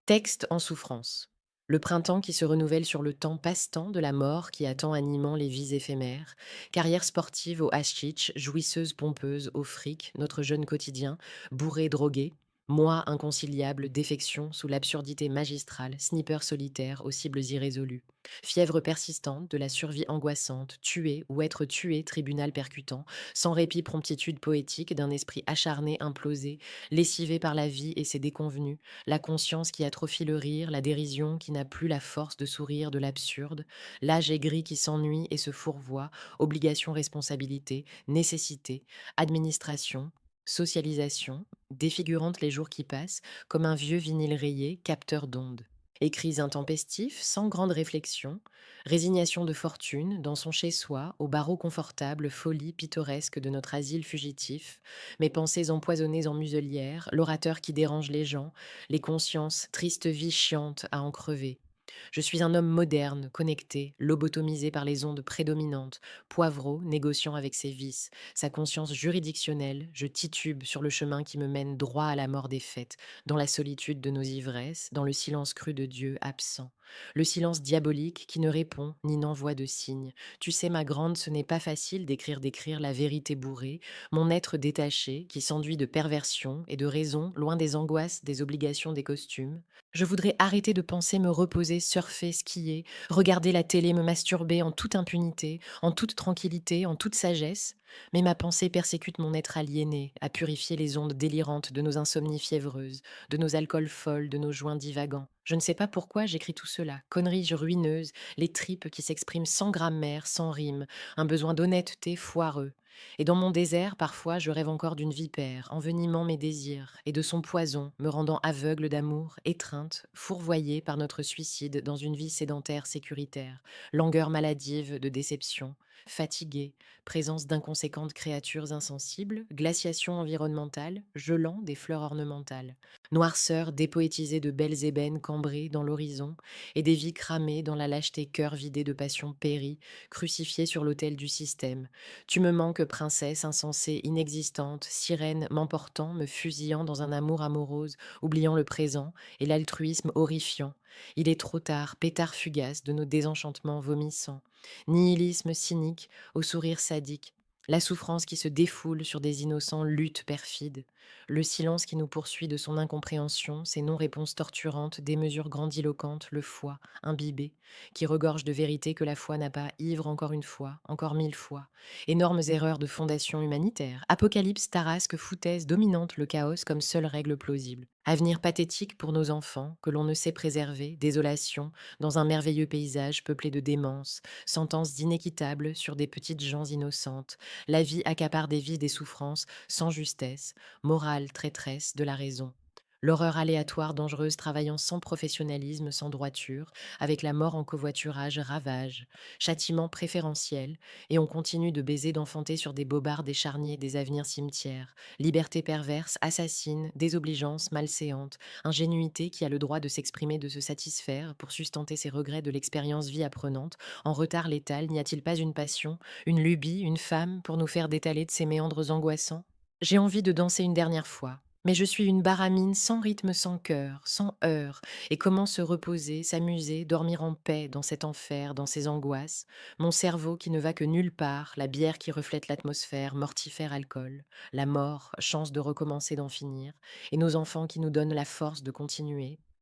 Texte en souffrance. Le printemps qui se renouvelle sur le temps passe-temps de la mort qui attend animant les vies éphémères. Carrière sportive au haschisch, jouisseuse pompeuse au fric, notre jeune quotidien, bourré drogué. Moi inconciliable, défection sous l'absurdité magistrale, sniper solitaire aux cibles irrésolues. Fièvre persistante de la survie angoissante, tuer ou être tué, tribunal percutant, sans répit promptitude poétique d'un esprit acharné implosé, lessivé par la vie et ses déconvenues, la conscience qui atrophie le rire, la dérision qui n'a plus la force de sourire de l'absurde, l'âge aigri qui s'ennuie et se fourvoie, obligation, responsabilité, nécessité, administration, socialisation, défigurante les jours qui passent, comme un vieux vinyle rayé, capteur d'ondes. Écrits intempestifs, sans grande réflexion, résignation de fortune, dans son chez-soi, au barreau confortable, folie pittoresque de notre asile fugitif, mes pensées empoisonnées en muselière, l'orateur qui dérange les gens, les consciences, triste vie chiante à en crever. Je suis un homme moderne, connecté, lobotomisé par les ondes prédominantes, poivreau, négociant avec ses vices, sa conscience juridictionnelle, je titube sur le chemin qui me mène droit à la mort des fêtes, dans la solitude de nos ivresses, dans le silence cru de Dieu absent. Le silence diabolique qui ne répond ni n'envoie de signes. Tu sais, ma grande, ce n'est pas facile d'écrire la vérité bourrée, mon être détaché qui s'enduit de perversion et de raison, loin des angoisses, des obligations, des costumes. Je voudrais arrêter de penser, me reposer, surfer, skier, regarder la télé, me masturber en toute impunité, en toute tranquillité, en toute sagesse. Mais ma pensée persécute mon être aliéné, à purifier les ondes délirantes de nos insomnies fiévreuses, de nos alcools folles, de nos joints divagants. Je ne sais pas pourquoi j'écris tout cela. Conneries ruineuses, les tripes qui s'expriment sans grammaire, sans rime, un besoin d'honnêteté foireux. Et dans mon désert, parfois, je rêve encore d'une vipère, envenimant mes désirs, et de son poison, me rendant aveugle d'amour, étreinte, fourvoyée par notre suicide dans une vie sédentaire sécuritaire, langueur maladive de déception, fatiguée, présence d'inconséquentes créatures insensibles, glaciation environnementale, gelant des fleurs ornementales, noirceur dépoétisée de belles ébènes cambrées dans l'horizon, et des vies cramées dans la lâcheté cœur vidé de passion périe, crucifiées sur l'autel du système. Tu me manques, princesse insensée, inexistante, sirène m'emportant, me fusillant dans un amour amorose, oubliant le présent et l'altruisme horrifiant. Il est trop tard, pétard fugace de nos désenchantements vomissants. Nihilisme cynique, au sourire sadique. La souffrance qui se défoule sur des innocents luttes perfides. Le silence qui nous poursuit de son incompréhension, ses non-réponses torturantes, des mesures grandiloquentes, le foie, imbibé, qui regorge de vérité que la foi n'a pas, ivre encore une fois, encore mille fois. Énormes erreurs de fondation humanitaire. Apocalypse, tarasque, foutaise, dominante le chaos comme seule règle plausible. Avenir pathétique pour nos enfants, que l'on ne sait préserver, désolation, dans un merveilleux paysage peuplé de démence, sentence inéquitable sur des petites gens innocentes. La vie accapare des vies des souffrances, sans justesse, morale traîtresse de la raison. L'horreur aléatoire, dangereuse, travaillant sans professionnalisme, sans droiture, avec la mort en covoiturage, ravage, châtiment préférentiel, et on continue de baiser, d'enfanter sur des bobards, des charniers, des avenirs cimetières. Liberté perverse, assassine, désobligeance, malséante, ingénuité qui a le droit de s'exprimer, de se satisfaire, pour sustenter ses regrets de l'expérience vie apprenante. En retard létal, n'y a-t-il pas une passion, une lubie, une femme, pour nous faire détaler de ces méandres angoissants? J'ai envie de danser une dernière fois. Mais je suis une baramine sans rythme, sans cœur, sans heure. Et comment se reposer, s'amuser, dormir en paix dans cet enfer, dans ces angoisses? Mon cerveau qui ne va que nulle part, la bière qui reflète l'atmosphère, mortifère alcool, la mort, chance de recommencer, d'en finir, et nos enfants qui nous donnent la force de continuer.